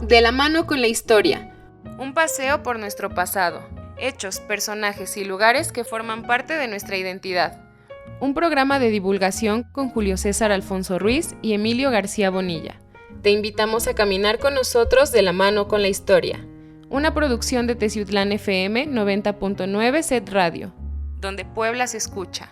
De la mano con la historia. Un paseo por nuestro pasado. Hechos, personajes y lugares que forman parte de nuestra identidad. Un programa de divulgación con Julio César Alfonso Ruiz y Emilio García Bonilla. Te invitamos a caminar con nosotros de la mano con la historia. Una producción de Teciutlán FM 90.9 Set Radio, donde Puebla se escucha.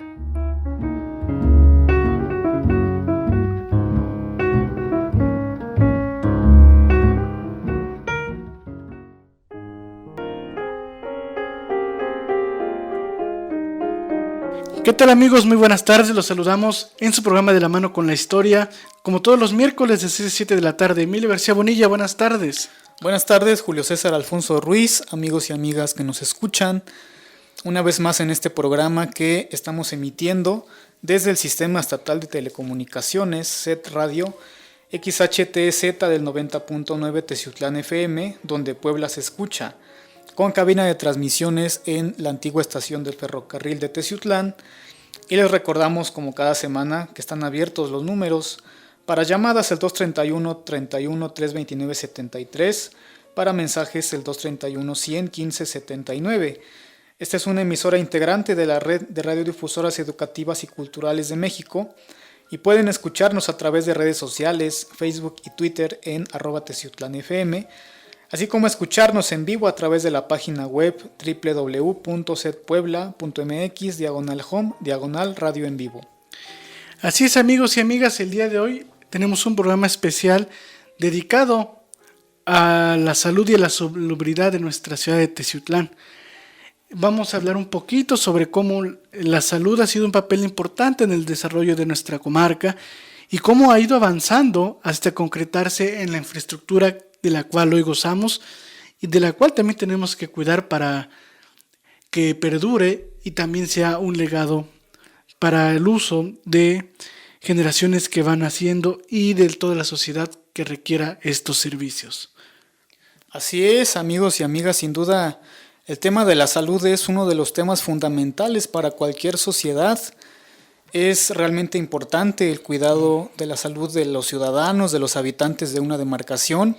¿Qué tal amigos? Muy buenas tardes, los saludamos en su programa de la mano con la historia, como todos los miércoles de 6 a 7 de la tarde. Emilio García Bonilla, buenas tardes. Buenas tardes, Julio César Alfonso Ruiz, amigos y amigas que nos escuchan, una vez más en este programa que estamos emitiendo desde el Sistema Estatal de Telecomunicaciones, SET Radio, XHTZ del 90.9 Teciutlán FM, donde Puebla se escucha, con cabina de transmisiones en la antigua estación del ferrocarril de Teciutlán, y les recordamos como cada semana que están abiertos los números para llamadas el 231-329-73, para mensajes el 231-100-15-79. Esta es una emisora integrante de la red de radiodifusoras educativas y culturales de México y pueden escucharnos a través de redes sociales, Facebook y Twitter en @teciutlanfm, así como escucharnos en vivo a través de la página web www.setpuebla.mx/home/radio en vivo. Así es amigos y amigas, el día de hoy tenemos un programa especial dedicado a la salud y a la salubridad de nuestra ciudad de Teciutlán. Vamos a hablar un poquito sobre cómo la salud ha sido un papel importante en el desarrollo de nuestra comarca y cómo ha ido avanzando hasta concretarse en la infraestructura de la cual hoy gozamos y de la cual también tenemos que cuidar para que perdure y también sea un legado para el uso de generaciones que van haciendo y de toda la sociedad que requiera estos servicios. Así es, amigos y amigas, sin duda el tema de la salud es uno de los temas fundamentales para cualquier sociedad. Es realmente importante el cuidado de la salud de los ciudadanos, de los habitantes de una demarcación,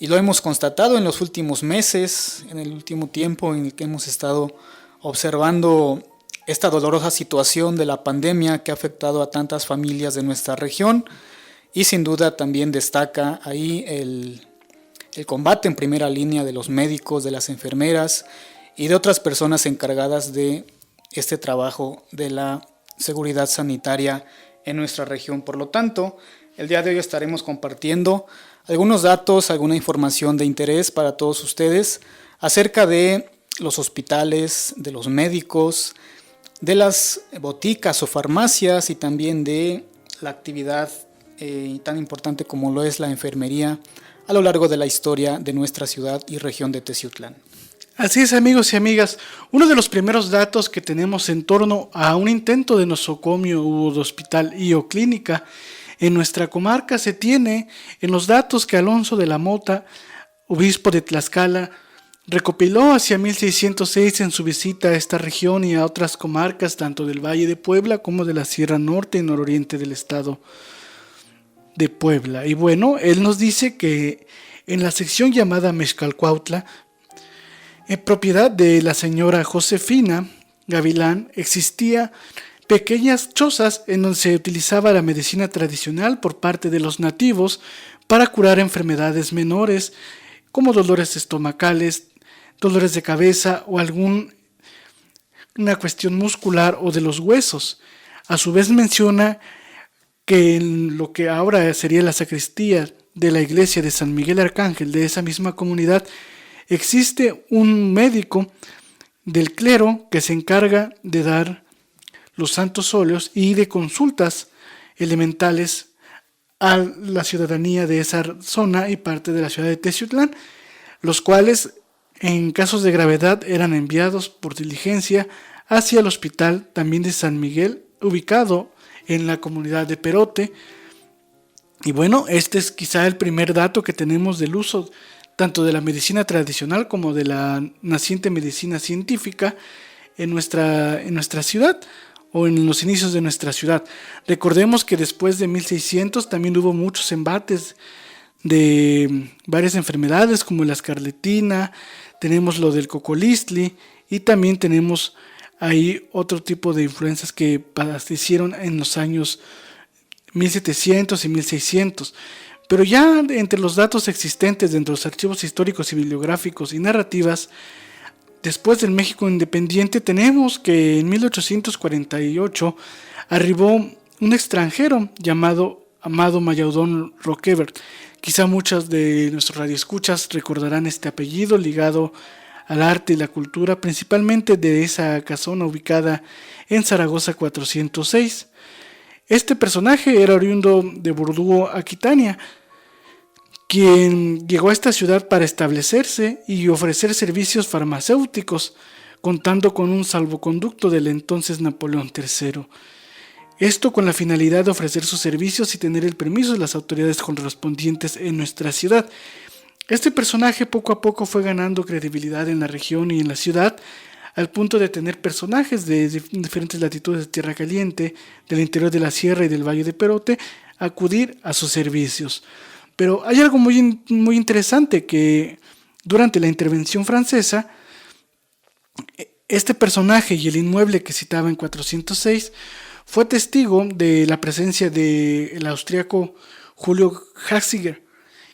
y lo hemos constatado en los últimos meses, en el último tiempo en el que hemos estado observando esta dolorosa situación de la pandemia que ha afectado a tantas familias de nuestra región, y sin duda también destaca ahí el combate en primera línea de los médicos, de las enfermeras y de otras personas encargadas de este trabajo de la seguridad sanitaria en nuestra región. Por lo tanto, el día de hoy estaremos compartiendo algunos datos, alguna información de interés para todos ustedes acerca de los hospitales, de los médicos, de las boticas o farmacias y también de la actividad tan importante como lo es la enfermería a lo largo de la historia de nuestra ciudad y región de Teciutlán. Así es amigos y amigas, uno de los primeros datos que tenemos en torno a un intento de nosocomio u de hospital y o clínica en nuestra comarca se tiene en los datos que Alonso de la Mota, obispo de Tlaxcala, recopiló hacia 1606 en su visita a esta región y a otras comarcas tanto del Valle de Puebla como de la Sierra Norte y Nororiente del estado de Puebla. Y bueno, él nos dice que en la sección llamada Mezcalcuautla, en propiedad de la señora Josefina Gavilán, existía pequeñas chozas en donde se utilizaba la medicina tradicional por parte de los nativos para curar enfermedades menores como dolores estomacales, dolores de cabeza o alguna cuestión muscular o de los huesos. A su vez menciona que en lo que ahora sería la sacristía de la iglesia de San Miguel Arcángel de esa misma comunidad, existe un médico del clero que se encarga de dar los santos óleos y de consultas elementales a la ciudadanía de esa zona y parte de la ciudad de Teciutlán, los cuales en casos de gravedad eran enviados por diligencia hacia el hospital también de San Miguel, ubicado en la comunidad de Perote. Y bueno, este es quizá el primer dato que tenemos del uso tanto de la medicina tradicional como de la naciente medicina científica en nuestra ciudad o en los inicios de nuestra ciudad. Recordemos que después de 1600 también hubo muchos embates de varias enfermedades como la escarlatina, tenemos lo del cocolistli y también tenemos ahí otro tipo de influencias que padecieron en los años 1700 y 1600. Pero ya entre los datos existentes dentro de los archivos históricos y bibliográficos y narrativas, después del México independiente, tenemos que en 1848 arribó un extranjero llamado Amado Mayadón Roquever. Quizá muchas de nuestros radioescuchas recordarán este apellido ligado al arte y la cultura, principalmente de esa casona ubicada en Zaragoza 406. Este personaje era oriundo de Bordúo, Aquitania, quien llegó a esta ciudad para establecerse y ofrecer servicios farmacéuticos, contando con un salvoconducto del entonces Napoleón III. Esto con la finalidad de ofrecer sus servicios y tener el permiso de las autoridades correspondientes en nuestra ciudad. Este personaje poco a poco fue ganando credibilidad en la región y en la ciudad, al punto de tener personajes de diferentes latitudes de Tierra Caliente, del interior de la sierra y del Valle de Perote, acudir a sus servicios. Pero hay algo muy interesante, que durante la intervención francesa, este personaje y el inmueble que citaba en 406 fue testigo de la presencia del austriaco Julio Haxiger,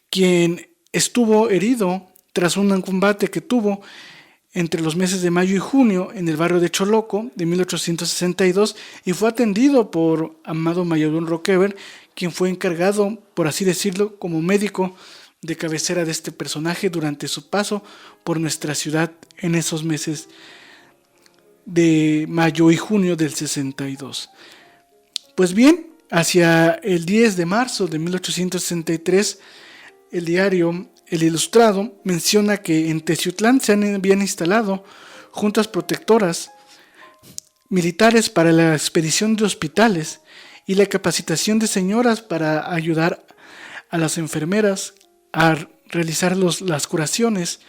quien estuvo herido tras un combate que tuvo entre los meses de mayo y junio en el barrio de Choloco de 1862 y fue atendido por Amado Mayadón Roquever, quien fue encargado, por así decirlo, como médico de cabecera de este personaje durante su paso por nuestra ciudad en esos meses de mayo y junio del 62. Pues bien, hacia el 10 de marzo de 1863, el diario El Ilustrado menciona que en Teciutlán se habían instalado juntas protectoras militares para la expedición de hospitales y la capacitación de señoras para ayudar a las enfermeras a realizar las curaciones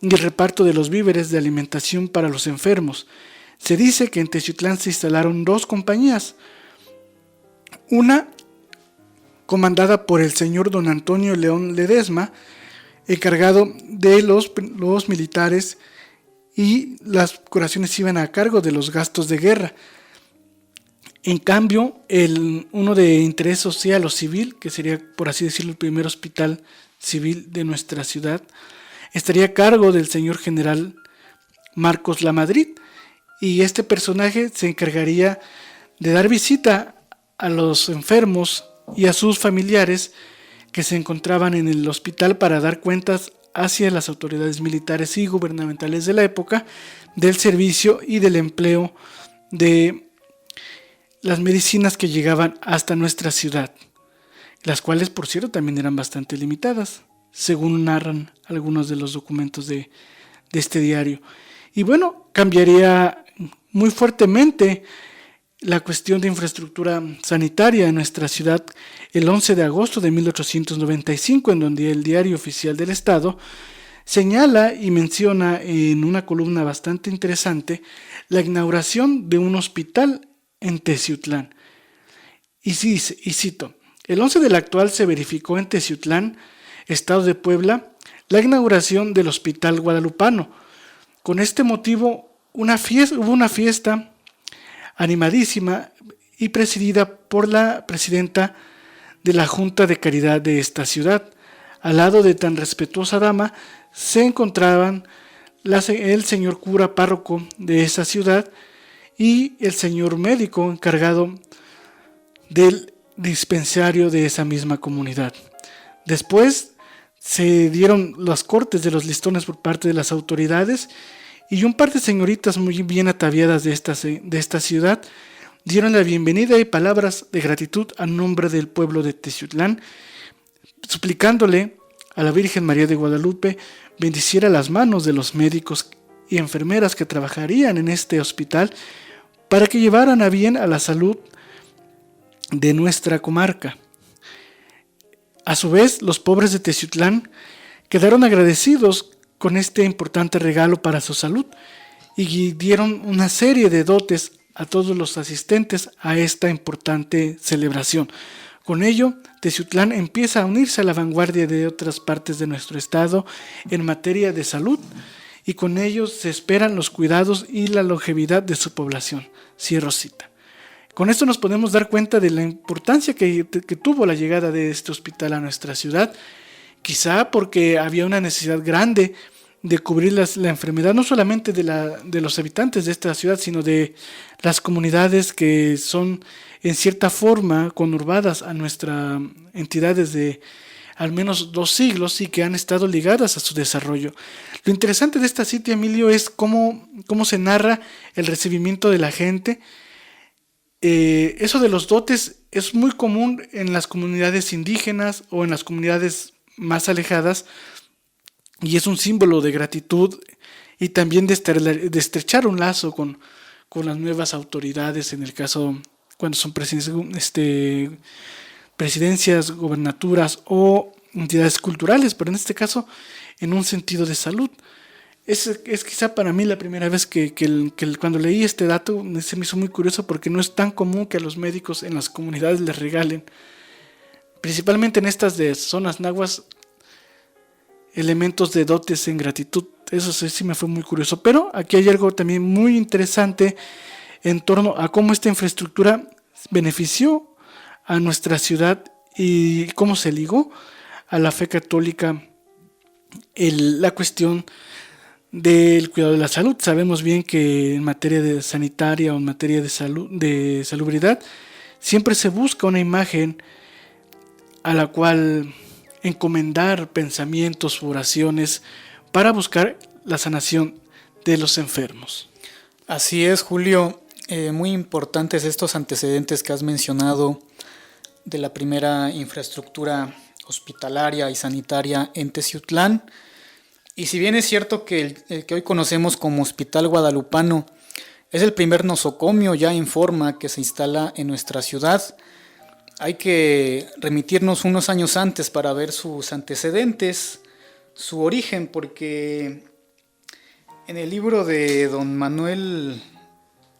y el reparto de los víveres de alimentación para los enfermos. Se dice que en Teciutlán se instalaron 2 compañías, una comandada por el señor don Antonio León Ledesma, encargado de los militares, y las curaciones iban a cargo de los gastos de guerra. En cambio, uno de interés social o civil, que sería, por así decirlo, el primer hospital civil de nuestra ciudad, estaría a cargo del señor general Marcos Lamadrid, y este personaje se encargaría de dar visita a los enfermos y a sus familiares que se encontraban en el hospital para dar cuentas hacia las autoridades militares y gubernamentales de la época del servicio y del empleo de las medicinas que llegaban hasta nuestra ciudad, las cuales, por cierto, también eran bastante limitadas, según narran algunos de los documentos de este diario. Y bueno, cambiaría muy fuertemente la cuestión de infraestructura sanitaria en nuestra ciudad el 11 de agosto de 1895, en donde el Diario Oficial del Estado señala y menciona en una columna bastante interesante la inauguración de un hospital en Teciutlán. Y cito: el 11 del actual se verificó en Teciutlán, Estado de Puebla, la inauguración del Hospital Guadalupano. Con este motivo hubo una fiesta animadísima y presidida por la presidenta de la Junta de Caridad de esta ciudad. Al lado de tan respetuosa dama se encontraban el señor cura párroco de esa ciudad y el señor médico encargado del dispensario de esa misma comunidad. Después se dieron las cortes de los listones por parte de las autoridades, y un par de señoritas muy bien ataviadas de esta ciudad dieron la bienvenida y palabras de gratitud a nombre del pueblo de Teciutlán, suplicándole a la Virgen María de Guadalupe bendiciera las manos de los médicos y enfermeras que trabajarían en este hospital para que llevaran a bien a la salud de nuestra comarca. A su vez, los pobres de Teciutlán quedaron agradecidos con este importante regalo para su salud y dieron una serie de dotes a todos los asistentes a esta importante celebración. Con ello, Teciutlán empieza a unirse a la vanguardia de otras partes de nuestro estado en materia de salud, y con ello se esperan los cuidados y la longevidad de su población. Cierro cita. Con esto nos podemos dar cuenta de la importancia que tuvo la llegada de este hospital a nuestra ciudad, quizá porque había una necesidad grande de cubrir la enfermedad, no solamente de los habitantes de esta ciudad, sino de las comunidades que son en cierta forma conurbadas a nuestra entidad desde al menos 2 siglos y que han estado ligadas a su desarrollo. Lo interesante de esta cita, Emilio, es cómo se narra el recibimiento de la gente. Eso de los dotes es muy común en las comunidades indígenas o en las comunidades más alejadas, y es un símbolo de gratitud y también de estrechar un lazo con las nuevas autoridades, en el caso cuando son presidencias, gobernaturas o entidades culturales, pero en este caso en un sentido de salud. Es quizá para mí la primera vez que cuando leí este dato se me hizo muy curioso, porque no es tan común que a los médicos en las comunidades les regalen, principalmente en estas de zonas nahuas, elementos de dotes en gratitud. Eso sí me fue muy curioso. Pero aquí hay algo también muy interesante en torno a cómo esta infraestructura benefició a nuestra ciudad y cómo se ligó a la fe católica la cuestión del cuidado de la salud. Sabemos bien que en materia de sanitaria o en materia de salud, de salubridad, siempre se busca una imagen a la cual encomendar pensamientos, oraciones, para buscar la sanación de los enfermos. Así es, Julio. Muy importantes estos antecedentes que has mencionado de la primera infraestructura hospitalaria y sanitaria en Teciutlán. Y si bien es cierto que el que hoy conocemos como Hospital Guadalupano es el primer nosocomio ya en forma que se instala en nuestra ciudad, hay que remitirnos unos años antes para ver sus antecedentes, su origen, porque en el libro de don Manuel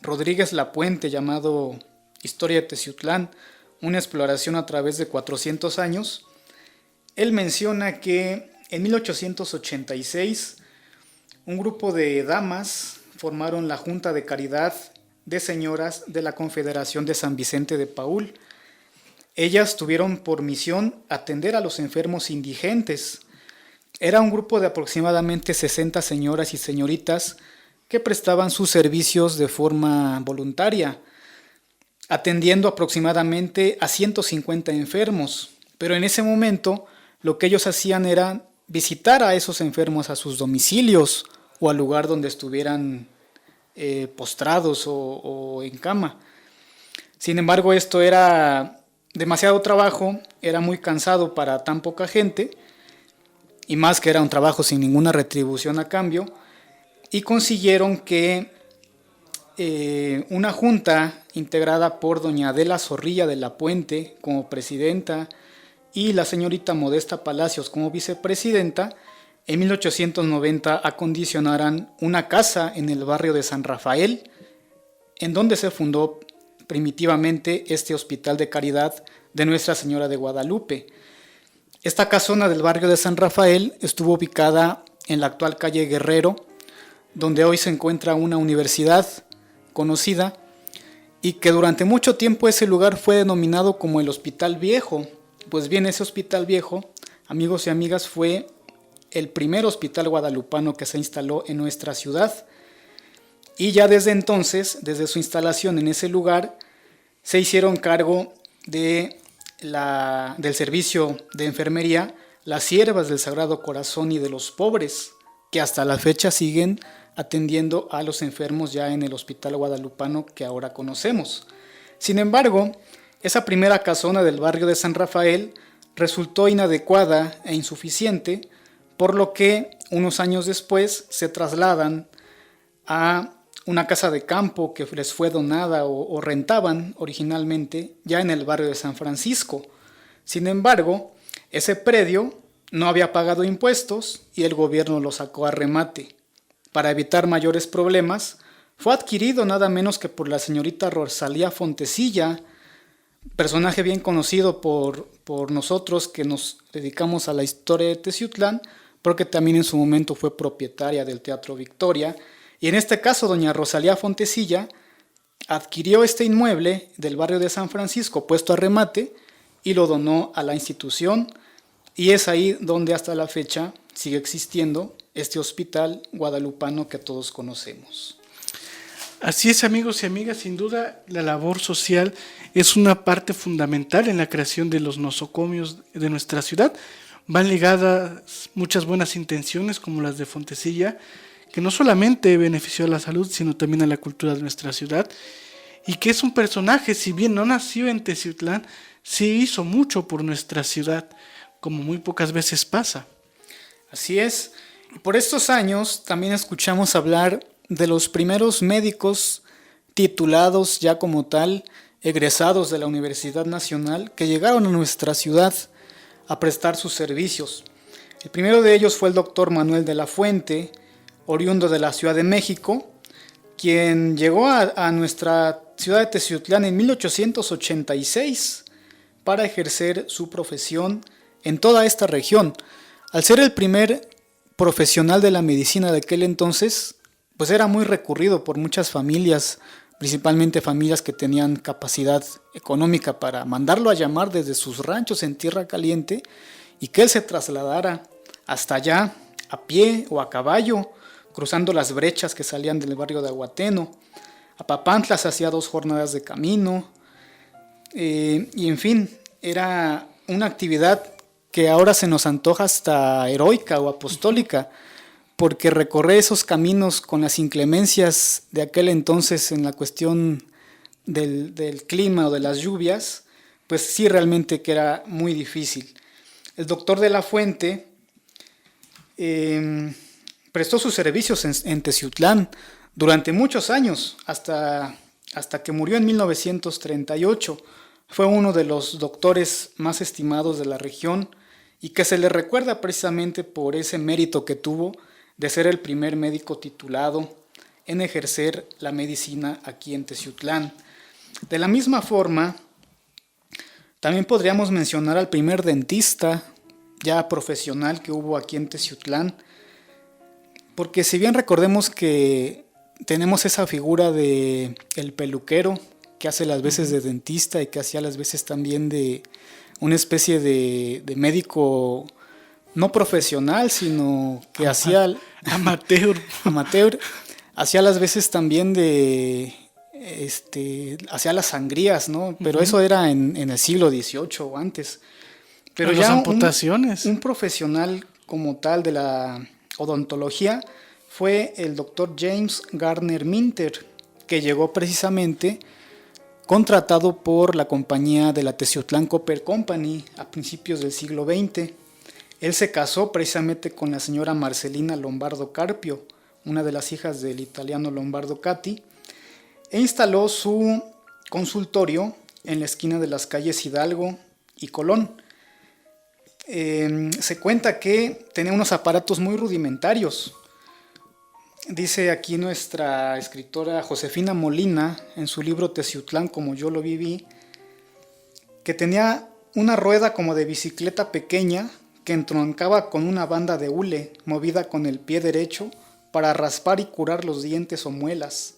Rodríguez Lapuente, llamado Historia de Teciutlán, una exploración a través de 400 años, él menciona que en 1886 un grupo de damas formaron la Junta de Caridad de Señoras de la Confederación de San Vicente de Paúl. Ellas tuvieron por misión atender a los enfermos indigentes. Era un grupo de aproximadamente 60 señoras y señoritas que prestaban sus servicios de forma voluntaria, atendiendo aproximadamente a 150 enfermos. Pero en ese momento lo que ellos hacían era visitar a esos enfermos a sus domicilios o al lugar donde estuvieran postrados o en cama. Sin embargo, esto era demasiado trabajo, era muy cansado para tan poca gente, y más que era un trabajo sin ninguna retribución a cambio, y consiguieron que una junta integrada por doña Adela Zorrilla de la Puente como presidenta y la señorita Modesta Palacios como vicepresidenta, en 1890 acondicionaran una casa en el barrio de San Rafael, en donde se fundó primitivamente este Hospital de Caridad de Nuestra Señora de Guadalupe. Esta casona del barrio de San Rafael estuvo ubicada en la actual calle Guerrero, donde hoy se encuentra una universidad conocida, y que durante mucho tiempo ese lugar fue denominado como el Hospital Viejo. Pues bien, ese Hospital Viejo, amigos y amigas, fue el primer hospital guadalupano que se instaló en nuestra ciudad. Y ya desde entonces, desde su instalación en ese lugar, se hicieron cargo del servicio de enfermería las siervas del Sagrado Corazón y de los pobres, que hasta la fecha siguen atendiendo a los enfermos ya en el Hospital Guadalupano que ahora conocemos. Sin embargo, esa primera casona del barrio de San Rafael resultó inadecuada e insuficiente, por lo que unos años después se trasladan a una casa de campo que les fue donada o rentaban originalmente ya en el barrio de San Francisco. Sin embargo, ese predio no había pagado impuestos y el gobierno lo sacó a remate. Para evitar mayores problemas, fue adquirido nada menos que por la señorita Rosalía Fontecilla, personaje bien conocido por nosotros que nos dedicamos a la historia de Teciutlán, porque también en su momento fue propietaria del Teatro Victoria. Y en este caso, doña Rosalía Fontecilla adquirió este inmueble del barrio de San Francisco puesto a remate y lo donó a la institución, y es ahí donde hasta la fecha sigue existiendo este hospital guadalupano que todos conocemos. Así es, amigos y amigas, sin duda la labor social es una parte fundamental en la creación de los nosocomios de nuestra ciudad. Van ligadas muchas buenas intenciones como las de Fontecilla, que no solamente benefició a la salud, sino también a la cultura de nuestra ciudad, y que es un personaje, si bien no nació en Teciutlán, sí hizo mucho por nuestra ciudad, como muy pocas veces pasa. Así es. Y por estos años también escuchamos hablar de los primeros médicos titulados ya como tal, egresados de la Universidad Nacional, que llegaron a nuestra ciudad a prestar sus servicios. El primero de ellos fue el doctor Manuel de la Fuente, oriundo de la Ciudad de México, quien llegó a nuestra ciudad de Teciutlán en 1886 para ejercer su profesión en toda esta región. Al ser el primer profesional de la medicina de aquel entonces, pues era muy recurrido por muchas familias, principalmente familias que tenían capacidad económica para mandarlo a llamar desde sus ranchos en Tierra Caliente y que él se trasladara hasta allá a pie o a caballo, cruzando las brechas que salían del barrio de Aguateno. A Papantla se hacía 2 jornadas de camino, y en fin, era una actividad que ahora se nos antoja hasta heroica o apostólica, porque recorrer esos caminos con las inclemencias de aquel entonces en la cuestión del clima o de las lluvias, pues sí, realmente que era muy difícil. El doctor de la Fuente prestó sus servicios en Teciutlán durante muchos años, hasta que murió en 1938. Fue uno de los doctores más estimados de la región y que se le recuerda precisamente por ese mérito que tuvo de ser el primer médico titulado en ejercer la medicina aquí en Teciutlán. De la misma forma, también podríamos mencionar al primer dentista ya profesional que hubo aquí en Teciutlán, porque si bien recordemos que tenemos esa figura de el peluquero que hace las veces de dentista y que hacía las veces también de una especie de médico no profesional, sino que hacía amateur, hacía las veces también hacía las sangrías, ¿no? Pero eso era en el siglo XVIII o antes. Pero ya amputaciones. Un profesional como tal de la odontología fue el doctor James Garner Minter, que llegó precisamente contratado por la compañía de la Teciutlán Copper Company a principios del siglo XX. Él se casó precisamente con la señora Marcelina Lombardo Carpio, una de las hijas del italiano Lombardo Cati, e instaló su consultorio en la esquina de las calles Hidalgo y Colón. Se cuenta que tenía unos aparatos muy rudimentarios. Dice aquí nuestra escritora Josefina Molina, en su libro Teciutlán como yo lo viví, que tenía una rueda como de bicicleta pequeña que entroncaba con una banda de hule movida con el pie derecho para raspar y curar los dientes o muelas.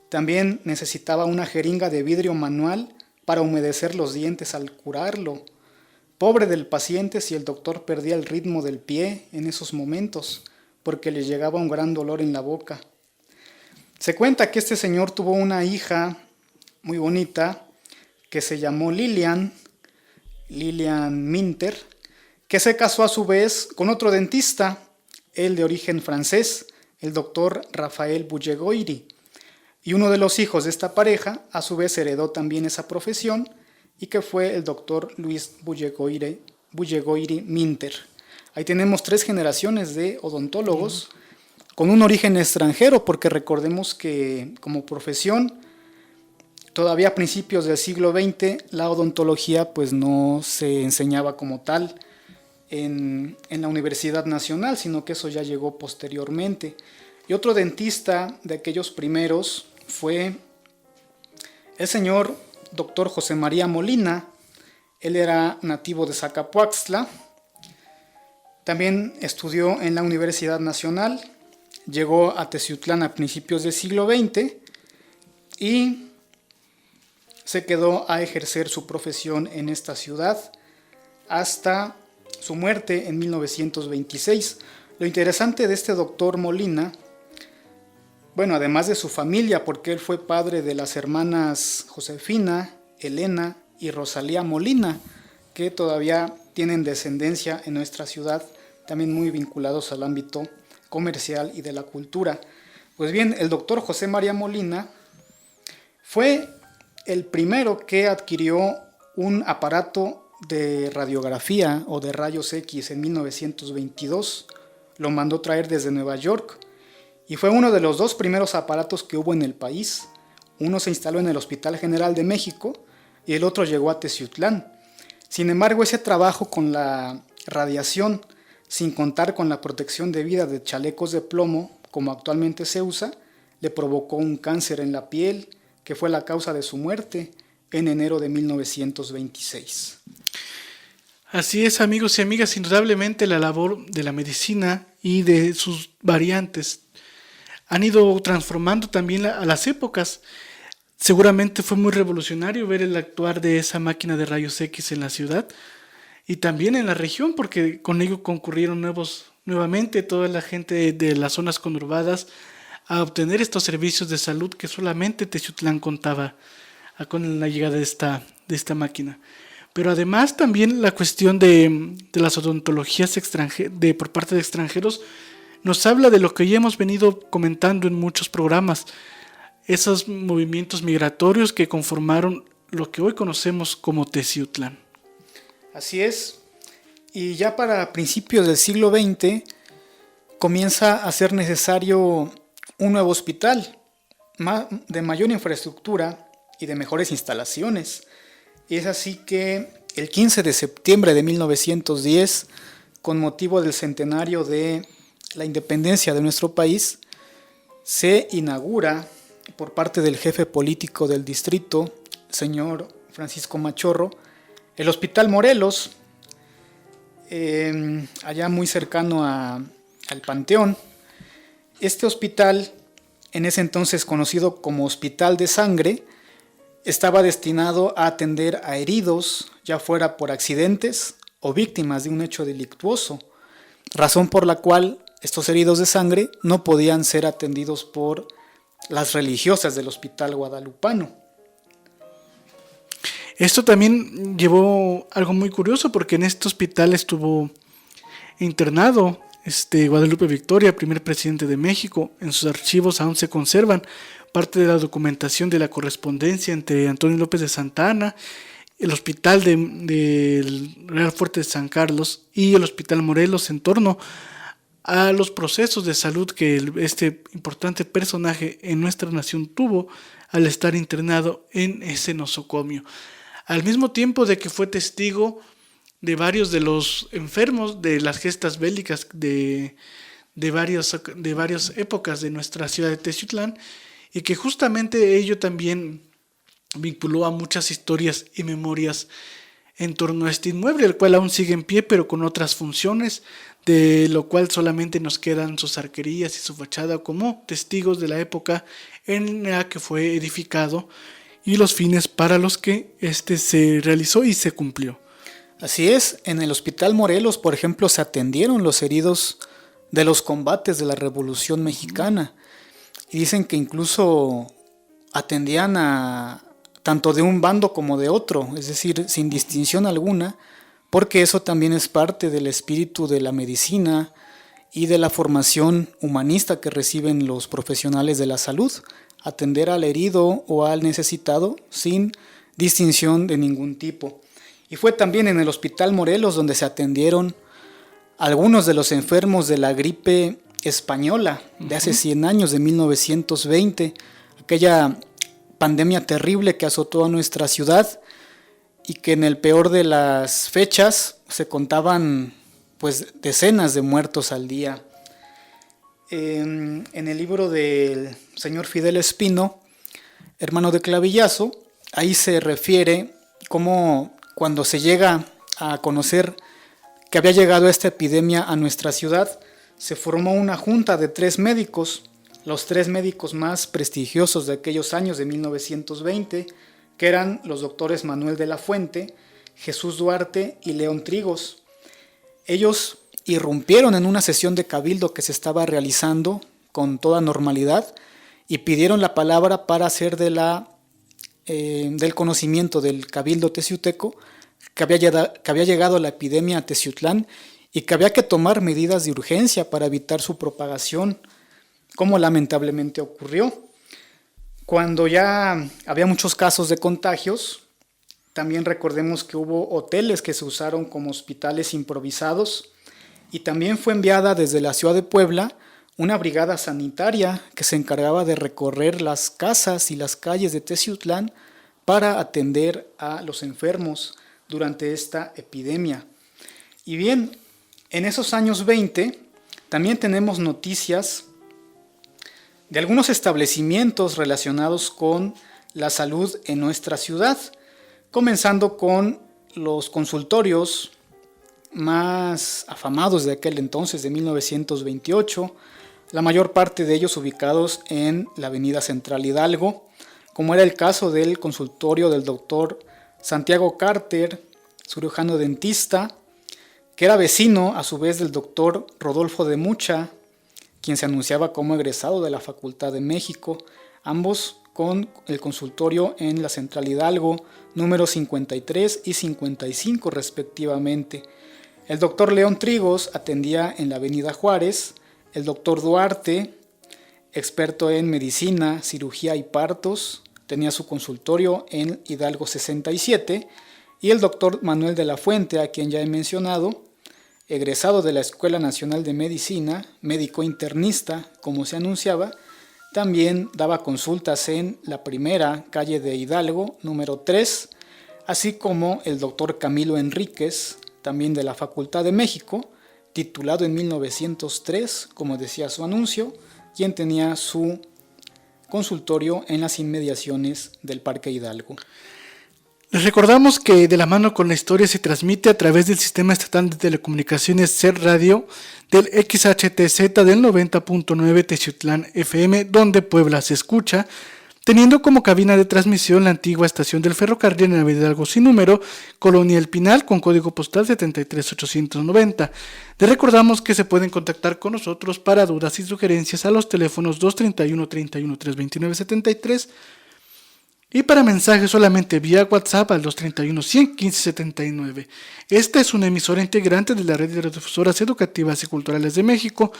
También necesitaba una jeringa de vidrio manual para humedecer los dientes al curarlo. Pobre del paciente si el doctor perdía el ritmo del pie en esos momentos, porque le llegaba un gran dolor en la boca. Se cuenta que este señor tuvo una hija muy bonita que se llamó Lilian Minter, que se casó a su vez con otro dentista, él de origen francés, el doctor Rafael Bullegoiri. Y uno de los hijos de esta pareja, a su vez, heredó también esa profesión, y que fue el doctor Luis Bullegoiri Minter. Ahí tenemos 3 generaciones de odontólogos con un origen extranjero, porque recordemos que como profesión, todavía a principios del siglo XX, la odontología pues no se enseñaba como tal en la Universidad Nacional, sino que eso ya llegó posteriormente. Y otro dentista de aquellos primeros fue el señor doctor José María Molina. Él era nativo de Zacapuaxtla. También estudió en la Universidad Nacional, llegó a Teciutlán a principios del siglo XX y se quedó a ejercer su profesión en esta ciudad hasta su muerte en 1926. Lo interesante de este doctor Molina, bueno, además de su familia, porque él fue padre de las hermanas Josefina, Elena y Rosalía Molina, que todavía tienen descendencia en nuestra ciudad, también muy vinculados al ámbito comercial y de la cultura. Pues bien, el doctor José María Molina fue el primero que adquirió un aparato de radiografía o de rayos X en 1922. Lo mandó traer desde Nueva York y fue uno de los dos primeros aparatos que hubo en el país. Uno se instaló en el Hospital General de México y el otro llegó a Teciutlán. Sin embargo, ese trabajo con la radiación, sin contar con la protección debida de chalecos de plomo, como actualmente se usa, le provocó un cáncer en la piel, que fue la causa de su muerte en enero de 1926. Así es, amigos y amigas, indudablemente la labor de la medicina y de sus variantes han ido transformando también a las épocas. Seguramente fue muy revolucionario ver el actuar de esa máquina de rayos X en la ciudad y también en la región, porque con ello concurrieron nuevamente toda la gente de las zonas conurbadas a obtener estos servicios de salud que solamente Teciutlán contaba con la llegada de esta máquina. Pero además también la cuestión de las odontologías por parte de extranjeros nos habla de lo que ya hemos venido comentando en muchos programas, esos movimientos migratorios que conformaron lo que hoy conocemos como Teciutlán. Así es, y ya para principios del siglo XX comienza a ser necesario un nuevo hospital de mayor infraestructura y de mejores instalaciones. Y es así que el 15 de septiembre de 1910, con motivo del centenario de la independencia de nuestro país, se inaugura por parte del jefe político del distrito, señor Francisco Machorro, el Hospital Morelos, allá muy cercano al Panteón. Este hospital, en ese entonces conocido como Hospital de Sangre, estaba destinado a atender a heridos, ya fuera por accidentes o víctimas de un hecho delictuoso, razón por la cual estos heridos de sangre no podían ser atendidos por las religiosas del Hospital Guadalupano. Esto también llevó algo muy curioso, porque en este hospital estuvo internado Guadalupe Victoria, primer presidente de México. En sus archivos aún se conservan parte de la documentación de la correspondencia entre Antonio López de Santa Anna, el hospital del Real Fuerte de San Carlos y el Hospital Morelos en torno a los procesos de salud que este importante personaje en nuestra nación tuvo al estar internado en ese nosocomio. Al mismo tiempo de que fue testigo de varios de los enfermos de las gestas bélicas de varias épocas de nuestra ciudad de Teciutlán, y que justamente ello también vinculó a muchas historias y memorias en torno a este inmueble, el cual aún sigue en pie, pero con otras funciones, de lo cual solamente nos quedan sus arquerías y su fachada como testigos de la época en la que fue edificado y los fines para los que se realizó y se cumplió. Así es, en el Hospital Morelos, por ejemplo, se atendieron los heridos de los combates de la Revolución Mexicana. Y dicen que incluso atendían a tanto de un bando como de otro, es decir, sin distinción alguna, porque eso también es parte del espíritu de la medicina y de la formación humanista que reciben los profesionales de la salud, atender al herido o al necesitado sin distinción de ningún tipo. Y fue también en el Hospital Morelos donde se atendieron algunos de los enfermos de la gripe española de hace 100 años, de 1920, aquella pandemia terrible que azotó a nuestra ciudad y que en el peor de las fechas se contaban pues decenas de muertos al día. En el libro del señor Fidel Espino, hermano de Clavillazo, ahí se refiere cómo cuando se llega a conocer que había llegado esta epidemia a nuestra ciudad, se formó una junta de 3 médicos, los 3 médicos más prestigiosos de aquellos años de 1920, que eran los doctores Manuel de la Fuente, Jesús Duarte y León Trigos. Ellos irrumpieron en una sesión de cabildo que se estaba realizando con toda normalidad y pidieron la palabra para hacer del conocimiento del cabildo teciuteco que había llegado la epidemia a Teciutlán y que había que tomar medidas de urgencia para evitar su propagación, como lamentablemente ocurrió. Cuando ya había muchos casos de contagios, también recordemos que hubo hoteles que se usaron como hospitales improvisados y también fue enviada desde la ciudad de Puebla una brigada sanitaria que se encargaba de recorrer las casas y las calles de Teciutlán para atender a los enfermos durante esta epidemia. Y bien, en esos años 20 también tenemos noticias de algunos establecimientos relacionados con la salud en nuestra ciudad, comenzando con los consultorios más afamados de aquel entonces, de 1928, la mayor parte de ellos ubicados en la avenida Central Hidalgo, como era el caso del consultorio del doctor Santiago Carter, cirujano dentista, que era vecino a su vez del doctor Rodolfo de Mucha, quien se anunciaba como egresado de la Facultad de México, ambos con el consultorio en la Central Hidalgo, números 53 y 55 respectivamente. El doctor León Trigos atendía en la avenida Juárez, el doctor Duarte, experto en medicina, cirugía y partos, tenía su consultorio en Hidalgo 67, y el doctor Manuel de la Fuente, a quien ya he mencionado, egresado de la Escuela Nacional de Medicina, médico internista, como se anunciaba, también daba consultas en la primera calle de Hidalgo, número 3, así como el doctor Camilo Enríquez, también de la Facultad de México, titulado en 1903, como decía su anuncio, quien tenía su consultorio en las inmediaciones del Parque Hidalgo. Les recordamos que De la mano con la historia se transmite a través del Sistema Estatal de Telecomunicaciones SER Radio del XHTZ del 90.9 Teciutlán FM, donde Puebla se escucha, teniendo como cabina de transmisión la antigua estación del ferrocarril en Avenida Hidalgo sin número, Colonia El Pinal, con código postal 73890. Les recordamos que se pueden contactar con nosotros para dudas y sugerencias a los teléfonos 231 31 329 73 y para mensajes solamente vía WhatsApp al 231 115 79. Esta es una emisora integrante de la red de radiodifusoras educativas y culturales de México.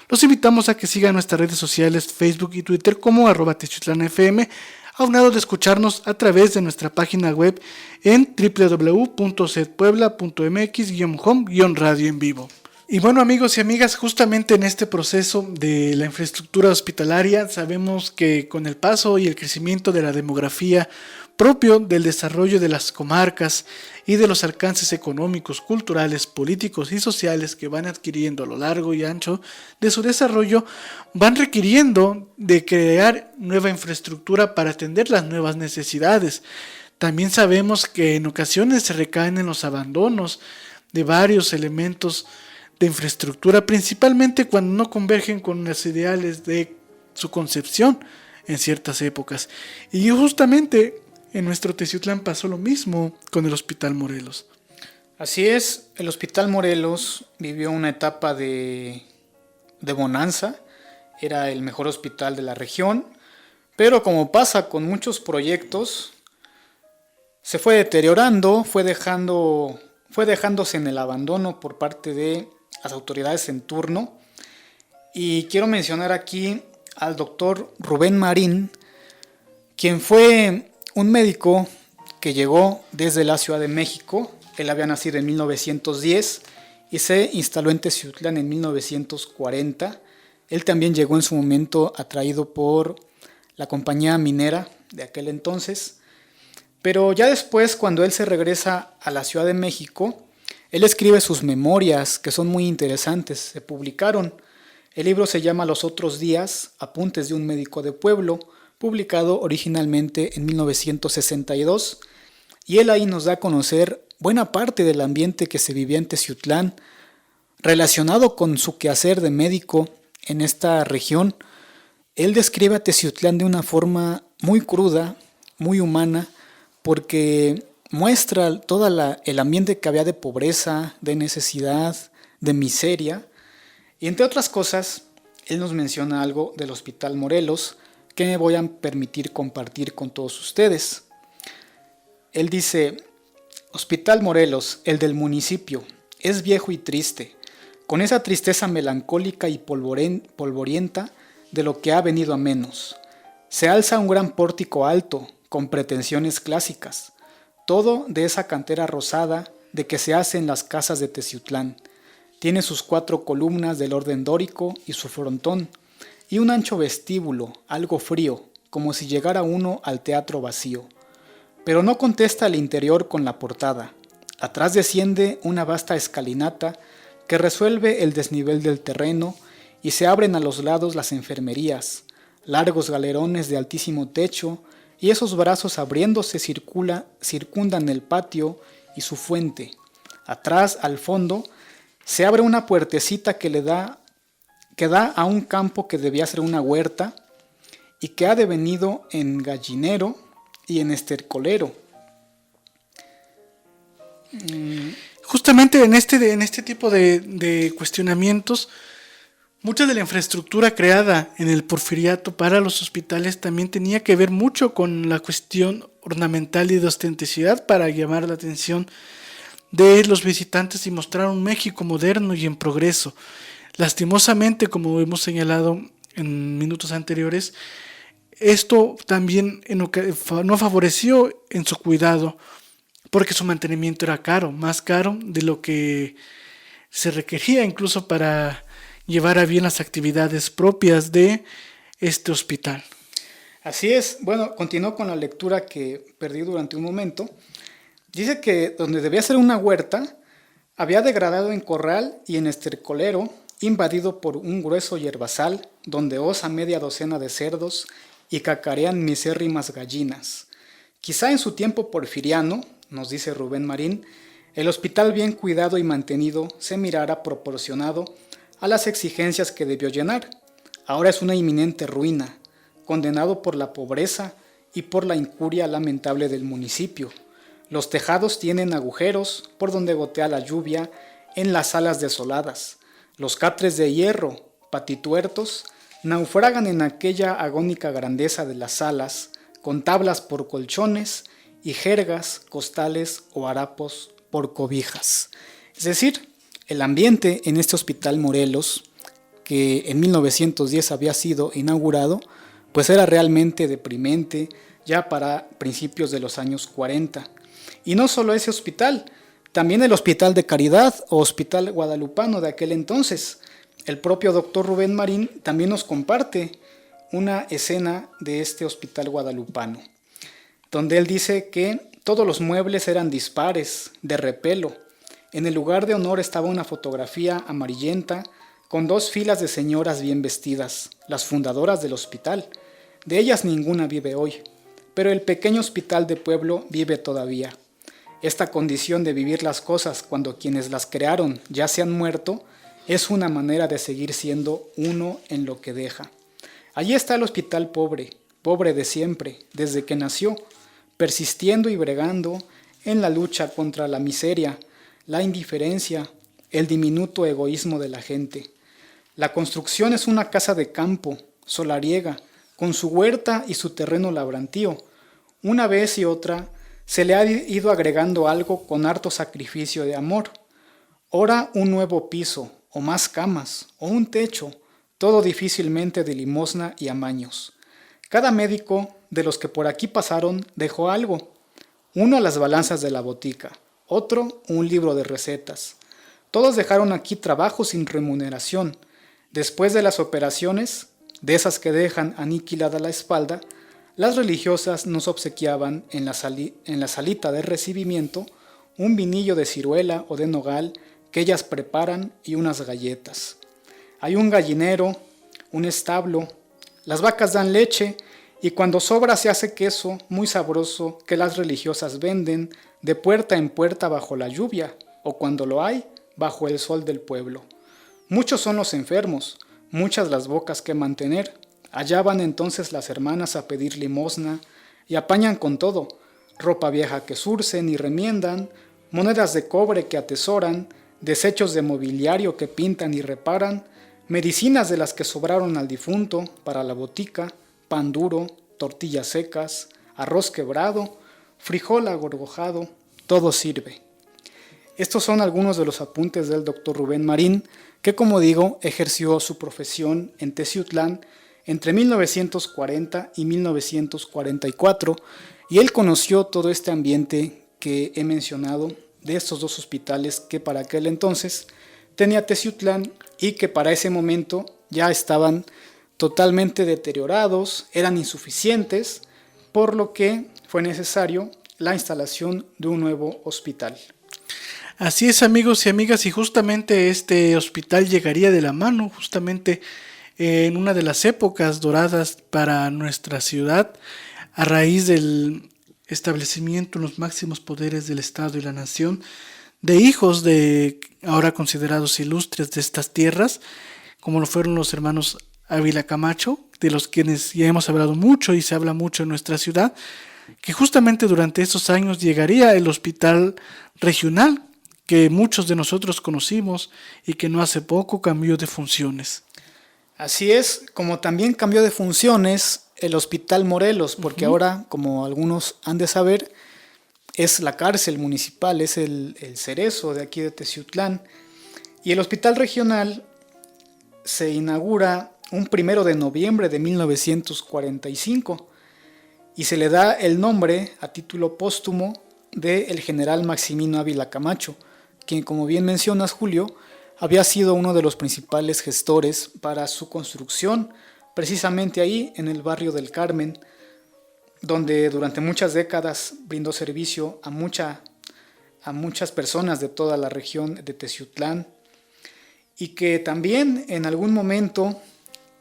Los invitamos a que sigan nuestras redes sociales Facebook y Twitter como @teciutlanfm, aunado de escucharnos a través de nuestra página web en www.setpuebla.mx-home-radio en vivo. Y bueno, amigos y amigas, justamente en este proceso de la infraestructura hospitalaria sabemos que con el paso y el crecimiento de la demografía propio del desarrollo de las comarcas y de los alcances económicos, culturales, políticos y sociales que van adquiriendo a lo largo y ancho de su desarrollo, van requiriendo de crear nueva infraestructura para atender las nuevas necesidades. También sabemos que en ocasiones se recaen en los abandonos de varios elementos de infraestructura, principalmente cuando no convergen con los ideales de su concepción en ciertas épocas. Y justamente en nuestro Teciutlán pasó lo mismo con el Hospital Morelos. Así es, el Hospital Morelos vivió una etapa de bonanza, era el mejor hospital de la región, pero como pasa con muchos proyectos, se fue deteriorando, fue dejándose en el abandono por parte de las autoridades en turno. Y quiero mencionar aquí al doctor Rubén Marín, quien fue un médico que llegó desde la Ciudad de México. Él había nacido en 1910 y se instaló en Teciutlán en 1940. Él también llegó en su momento atraído por la compañía minera de aquel entonces. Pero ya después, cuando él se regresa a la Ciudad de México, él escribe sus memorias, que son muy interesantes, se publicaron. El libro se llama Los otros días, apuntes de un médico de pueblo, publicado originalmente en 1962, y él ahí nos da a conocer buena parte del ambiente que se vivía en Teciutlán, relacionado con su quehacer de médico en esta región. Él describe a Teciutlán de una forma muy cruda, muy humana, porque muestra todo el ambiente que había de pobreza, de necesidad, de miseria. Y entre otras cosas, él nos menciona algo del Hospital Morelos que me voy a permitir compartir con todos ustedes. Él dice: Hospital Morelos, el del municipio, es viejo y triste, con esa tristeza melancólica y polvorienta de lo que ha venido a menos. Se alza un gran pórtico alto, con pretensiones clásicas, todo de esa cantera rosada de que se hacen las casas de Teciutlán. Tiene sus 4 columnas del orden dórico y su frontón, y un ancho vestíbulo, algo frío, como si llegara uno al teatro vacío. Pero no contesta el interior con la portada. Atrás desciende una vasta escalinata que resuelve el desnivel del terreno y se abren a los lados las enfermerías, largos galerones de altísimo techo, y esos brazos abriéndose circundan el patio y su fuente. Atrás, al fondo, se abre una puertecita que da a un campo que debía ser una huerta y que ha devenido en gallinero y en estercolero. Justamente en este tipo de cuestionamientos, mucha de la infraestructura creada en el Porfiriato para los hospitales también tenía que ver mucho con la cuestión ornamental y de ostenticidad para llamar la atención de los visitantes y mostrar un México moderno y en progreso. Lastimosamente, como hemos señalado en minutos anteriores, esto también no favoreció en su cuidado, porque su mantenimiento era caro, más caro de lo que se requería incluso para llevar a bien las actividades propias de este hospital. Así es. Bueno, continúo con la lectura que perdí durante un momento. Dice que donde debía ser una huerta, había degradado en corral y en estercolero, invadido por un grueso yerbazal, donde osa media docena de cerdos y cacarean misérrimas gallinas. Quizá en su tiempo porfiriano, nos dice Rubén Marín, el hospital bien cuidado y mantenido se mirara proporcionado a las exigencias que debió llenar. Ahora es una inminente ruina, condenado por la pobreza y por la incuria lamentable del municipio. Los tejados tienen agujeros por donde gotea la lluvia en las salas desoladas. Los catres de hierro, patituertos, naufragan en aquella agónica grandeza de las salas, con tablas por colchones y jergas, costales o harapos por cobijas. Es decir, el ambiente en este Hospital Morelos, que en 1910 había sido inaugurado, pues era realmente deprimente ya para principios de los años 40. Y no solo ese hospital, también el Hospital de Caridad o Hospital Guadalupano de aquel entonces. El propio doctor Rubén Marín también nos comparte una escena de este Hospital Guadalupano, donde él dice que todos los muebles eran dispares, de repelo. En el lugar de honor estaba una fotografía amarillenta con 2 filas de señoras bien vestidas, las fundadoras del hospital. De ellas ninguna vive hoy, pero el pequeño hospital de pueblo vive todavía. Esta condición de vivir las cosas cuando quienes las crearon ya se han muerto es una manera de seguir siendo uno en lo que deja. Allí está el hospital pobre, pobre de siempre, desde que nació, persistiendo y bregando en la lucha contra la miseria, la indiferencia, el diminuto egoísmo de la gente. La construcción es una casa de campo, solariega, con su huerta y su terreno labrantío. Una vez y otra se le ha ido agregando algo con harto sacrificio de amor. Ora un nuevo piso, o más camas, o un techo, todo difícilmente de limosna y amaños. Cada médico de los que por aquí pasaron dejó algo. Uno las balanzas de la botica, otro un libro de recetas. Todos dejaron aquí trabajo sin remuneración. Después de las operaciones, de esas que dejan aniquilada la espalda, las religiosas nos obsequiaban en la salita de recibimiento un vinillo de ciruela o de nogal que ellas preparan y unas galletas. Hay un gallinero, un establo, las vacas dan leche Y cuando sobra se hace queso muy sabroso que las religiosas venden de puerta en puerta bajo la lluvia, o cuando lo hay, bajo el sol del pueblo. Muchos son los enfermos, muchas las bocas que mantener. Allá van entonces las hermanas a pedir limosna y apañan con todo, ropa vieja que zurcen y remiendan, monedas de cobre que atesoran, desechos de mobiliario que pintan y reparan, medicinas de las que sobraron al difunto para la botica, pan duro, tortillas secas, arroz quebrado, frijol agorgojado, todo sirve. Estos son algunos de los apuntes del doctor Rubén Marín, que como digo, ejerció su profesión en Teciutlán entre 1940 y 1944, y él conoció todo este ambiente que he mencionado de estos dos hospitales que para aquel entonces tenía Teciutlán y que para ese momento ya estaban totalmente deteriorados, eran insuficientes, por lo que fue necesario la instalación de un nuevo hospital. Así es, amigos y amigas, y justamente este hospital llegaría de la mano, justamente en una de las épocas doradas para nuestra ciudad, a raíz del establecimiento en los máximos poderes del Estado y la nación, de hijos de ahora considerados ilustres de estas tierras, como lo fueron los hermanos Ávila Camacho, de los quienes ya hemos hablado mucho y se habla mucho en nuestra ciudad, que justamente durante estos años llegaría el hospital regional que muchos de nosotros conocimos y que no hace poco cambió de funciones. Así es, como también cambió de funciones el Hospital Morelos, porque ahora, como algunos han de saber, es la cárcel municipal, es el cerezo de aquí de Teciutlán. Y el Hospital Regional se inaugura un 1 de noviembre de 1945 y se le da el nombre a título póstumo del general Maximino Ávila Camacho, quien, como bien mencionas, Julio, había sido uno de los principales gestores para su construcción, precisamente ahí en el barrio del Carmen, donde durante muchas décadas brindó servicio a muchas personas de toda la región de Teciutlán, y que también en algún momento,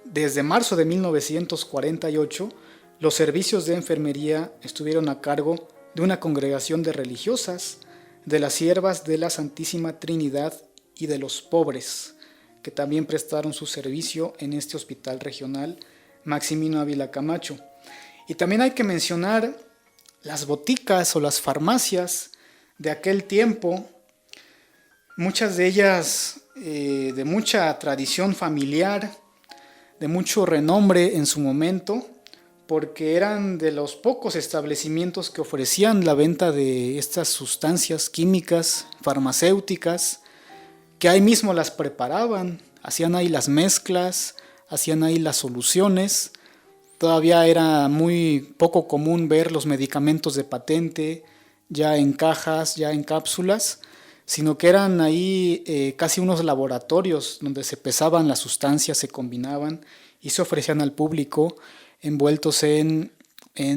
desde marzo de 1948, los servicios de enfermería estuvieron a cargo de una congregación de religiosas, de las siervas de la Santísima Trinidad y de los pobres, que también prestaron su servicio en este hospital regional Maximino Ávila Camacho. Y también hay que mencionar las boticas o las farmacias de aquel tiempo, muchas de ellas de mucha tradición familiar, de mucho renombre en su momento, porque eran de los pocos establecimientos que ofrecían la venta de estas sustancias químicas, farmacéuticas, que ahí mismo las preparaban, hacían ahí las mezclas, hacían ahí las soluciones. Todavía era muy poco común ver los medicamentos de patente ya en cajas, ya en cápsulas, sino que eran ahí casi unos laboratorios donde se pesaban las sustancias, se combinaban y se ofrecían al público envueltos en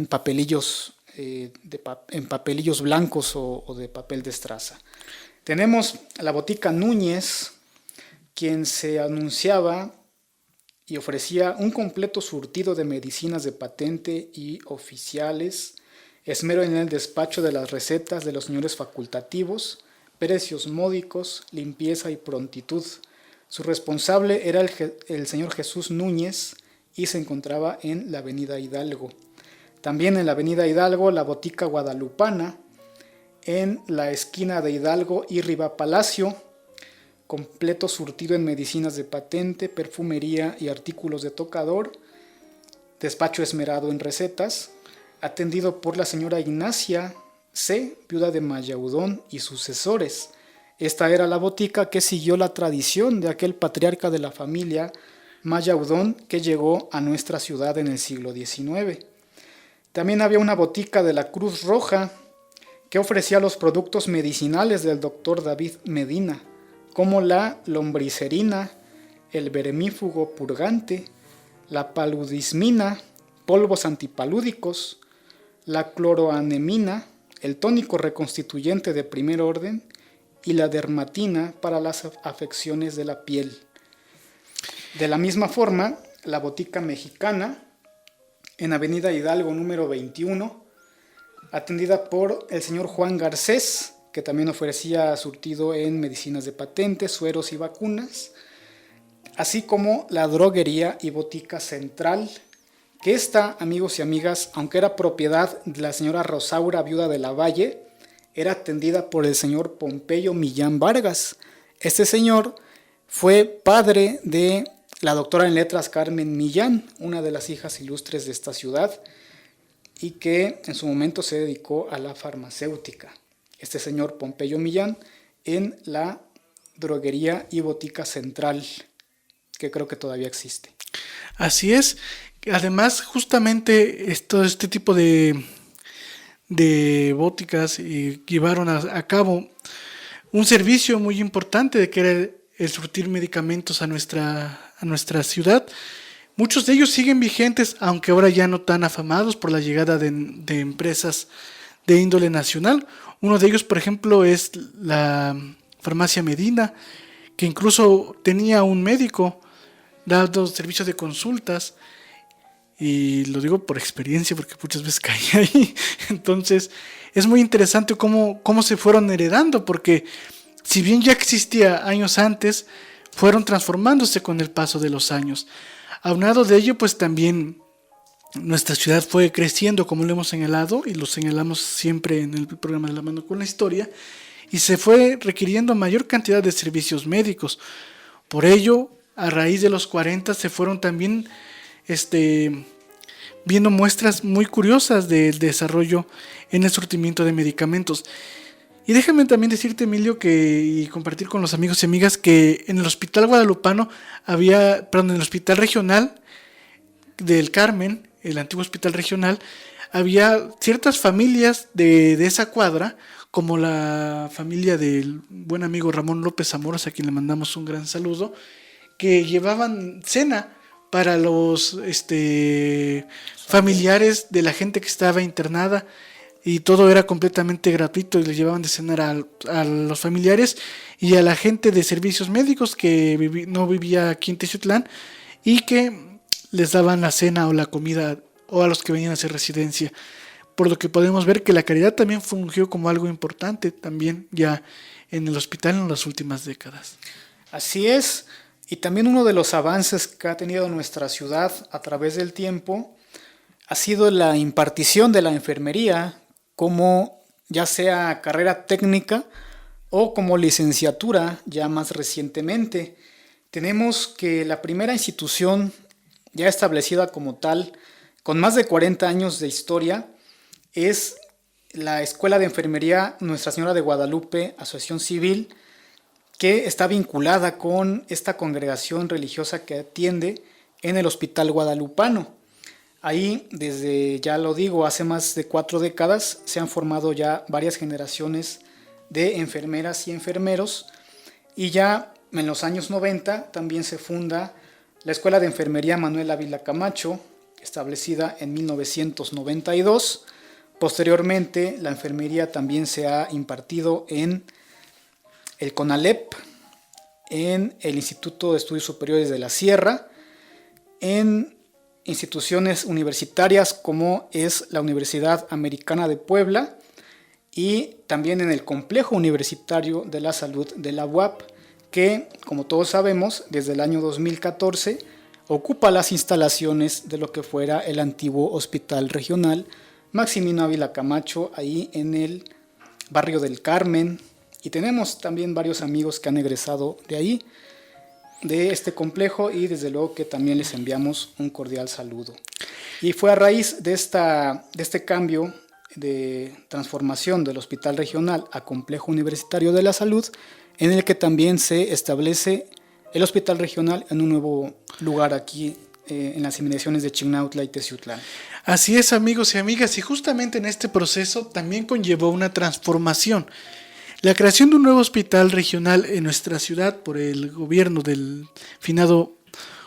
papelillos, en papelillos blancos o de papel de estraza. Tenemos la botica Núñez, quien se anunciaba y ofrecía un completo surtido de medicinas de patente y oficiales, esmero en el despacho de las recetas de los señores facultativos, precios módicos, limpieza y prontitud. Su responsable era el señor Jesús Núñez y se encontraba en la avenida Hidalgo. También en la avenida Hidalgo la botica Guadalupana, en la esquina de Hidalgo y Riva Palacio, completo surtido en medicinas de patente, perfumería y artículos de tocador, despacho esmerado en recetas, atendido por la señora Ignacia C., viuda de Mayaudón y sucesores. Esta era la botica que siguió la tradición de aquel patriarca de la familia Mayaudón que llegó a nuestra ciudad en el siglo XIX. También había una botica de la Cruz Roja que ofrecía los productos medicinales del doctor David Medina, como la lombricerina, el vermífugo purgante, la paludismina, polvos antipalúdicos, la cloroanemina, el tónico reconstituyente de primer orden y la dermatina para las afecciones de la piel. De la misma forma, la botica mexicana en Avenida Hidalgo número 21, atendida por el señor Juan Garcés, que también ofrecía surtido en medicinas de patentes, sueros y vacunas, así como la droguería y botica central, que esta, amigos y amigas, aunque era propiedad de la señora Rosaura, viuda de la Valle, era atendida por el señor Pompeyo Millán Vargas. Este señor fue padre de la doctora en letras Carmen Millán, una de las hijas ilustres de esta ciudad, y que en su momento se dedicó a la farmacéutica. Este señor Pompeyo Millán en la droguería y botica central, que creo que todavía existe. Así es. Además, justamente este tipo de bóticas llevaron a cabo un servicio muy importante de que era el surtir medicamentos a nuestra ciudad. Muchos de ellos siguen vigentes, aunque ahora ya no tan afamados por la llegada de empresas de índole nacional. Uno de ellos, por ejemplo, es la Farmacia Medina, que incluso tenía un médico dando servicios de consultas. Y lo digo por experiencia porque muchas veces caí ahí. Entonces es muy interesante cómo se fueron heredando, porque si bien ya existía años antes, fueron transformándose con el paso de los años. Aunado de ello, pues también nuestra ciudad fue creciendo, como lo hemos señalado, y lo señalamos siempre en el programa de La Mano con la Historia, y se fue requiriendo mayor cantidad de servicios médicos. Por ello, a raíz de los 40 se fueron también viendo muestras muy curiosas del desarrollo en el surtimiento de medicamentos. Y déjame también decirte, Emilio, y compartir con los amigos y amigas, que en el Hospital Guadalupano en el Hospital Regional del Carmen, el antiguo Hospital Regional, había ciertas familias de esa cuadra, como la familia del buen amigo Ramón López Zamoros, a quien le mandamos un gran saludo, que llevaban cena para los familiares de la gente que estaba internada, y todo era completamente gratuito, y le llevaban de cenar a los familiares y a la gente de servicios médicos que no vivía aquí en Teciutlán, y que les daban la cena o la comida, o a los que venían a hacer residencia. Por lo que podemos ver que la caridad también fungió como algo importante también ya en el hospital en las últimas décadas. Así es. Y también uno de los avances que ha tenido nuestra ciudad a través del tiempo ha sido la impartición de la enfermería, como ya sea carrera técnica o como licenciatura ya más recientemente. Tenemos que la primera institución ya establecida como tal, con más de 40 años de historia, es la Escuela de Enfermería Nuestra Señora de Guadalupe, Asociación Civil, que está vinculada con esta congregación religiosa que atiende en el Hospital Guadalupano. Ahí, desde, ya lo digo, hace más de 4 décadas, se han formado ya varias generaciones de enfermeras y enfermeros, y ya en los años 90 también se funda la Escuela de Enfermería Manuel Ávila Camacho, establecida en 1992. Posteriormente, la enfermería también se ha impartido en el CONALEP, en el Instituto de Estudios Superiores de la Sierra, en instituciones universitarias como es la Universidad Americana de Puebla, y también en el Complejo Universitario de la Salud de la UAP, que, como todos sabemos, desde el año 2014 ocupa las instalaciones de lo que fuera el antiguo Hospital Regional Maximino Ávila Camacho, ahí en el barrio del Carmen. Y tenemos también varios amigos que han egresado de ahí, de este complejo, y desde luego que también les enviamos un cordial saludo. Y fue a raíz de este cambio de transformación del Hospital Regional a Complejo Universitario de la Salud, en el que también se establece el Hospital Regional en un nuevo lugar aquí en las inmediaciones de Chignautla y Teciutlán. Así es, amigos y amigas, y justamente en este proceso también conllevó una transformación. La creación de un nuevo hospital regional en nuestra ciudad por el gobierno del finado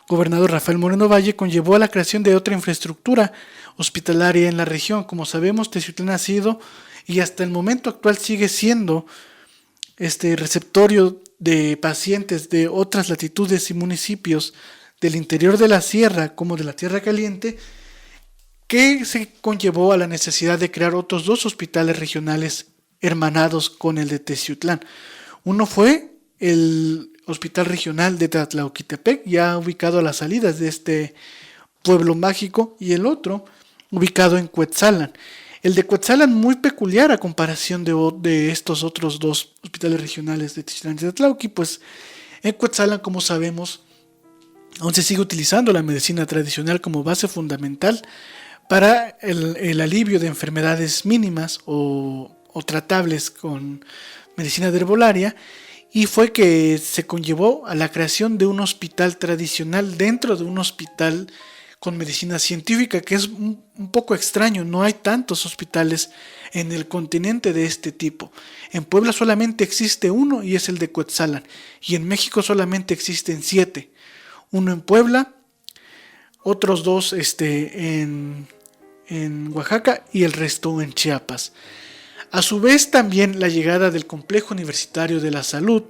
gobernador Rafael Moreno Valle conllevó a la creación de otra infraestructura hospitalaria en la región. Como sabemos, Teciutlán ha sido y hasta el momento actual sigue siendo receptorio de pacientes de otras latitudes y municipios del interior de la sierra como de la Tierra Caliente, que se conllevó a la necesidad de crear otros 2 hospitales regionales hermanados con el de Teciutlán. Uno fue el Hospital Regional de Tlatlauquitepec, ya ubicado a las salidas de este pueblo mágico, y el otro ubicado en Cuetzalan. El de Cuetzalan muy peculiar a comparación de estos otros 2 hospitales regionales de Teciutlán y Tlatlauqui, pues en Cuetzalan, como sabemos, aún se sigue utilizando la medicina tradicional como base fundamental para el alivio de enfermedades mínimas o tratables con medicina de herbolaria, y fue que se conllevó a la creación de un hospital tradicional dentro de un hospital con medicina científica, que es un poco extraño. No hay tantos hospitales en el continente de este tipo. En Puebla solamente existe uno y es el de Cuetzalan, y en México solamente existen 7. Uno en Puebla, otros 2 en Oaxaca y el resto en Chiapas. A su vez, también la llegada del Complejo Universitario de la Salud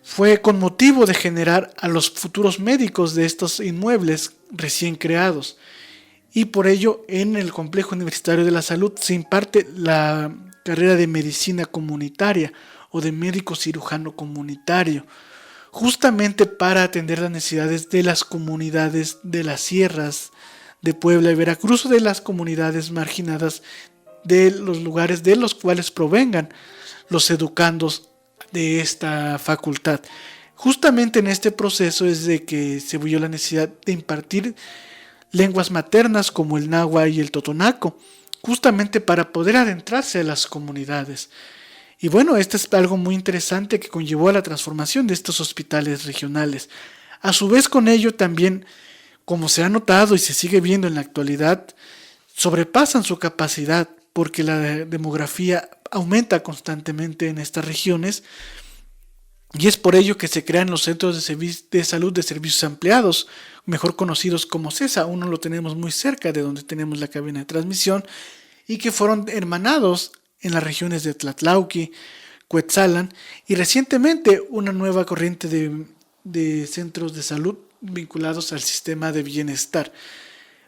fue con motivo de generar a los futuros médicos de estos inmuebles recién creados, y por ello en el Complejo Universitario de la Salud se imparte la carrera de medicina comunitaria o de médico cirujano comunitario, justamente para atender las necesidades de las comunidades de las sierras de Puebla y Veracruz, o de las comunidades marginadas de los lugares de los cuales provengan los educandos de esta facultad. Justamente en este proceso es de que se vio la necesidad de impartir lenguas maternas como el náhuatl y el totonaco, justamente para poder adentrarse a las comunidades. Y bueno, esto es algo muy interesante que conllevó a la transformación de estos hospitales regionales. A su vez, con ello también, como se ha notado y se sigue viendo en la actualidad, sobrepasan su capacidad, porque la demografía aumenta constantemente en estas regiones, y es por ello que se crean los centros de salud de servicios ampliados, mejor conocidos como CESA. Uno lo tenemos muy cerca de donde tenemos la cabina de transmisión, y que fueron hermanados en las regiones de Tlatlauqui, Cuetzalan, y recientemente una nueva corriente de centros de salud vinculados al sistema de bienestar.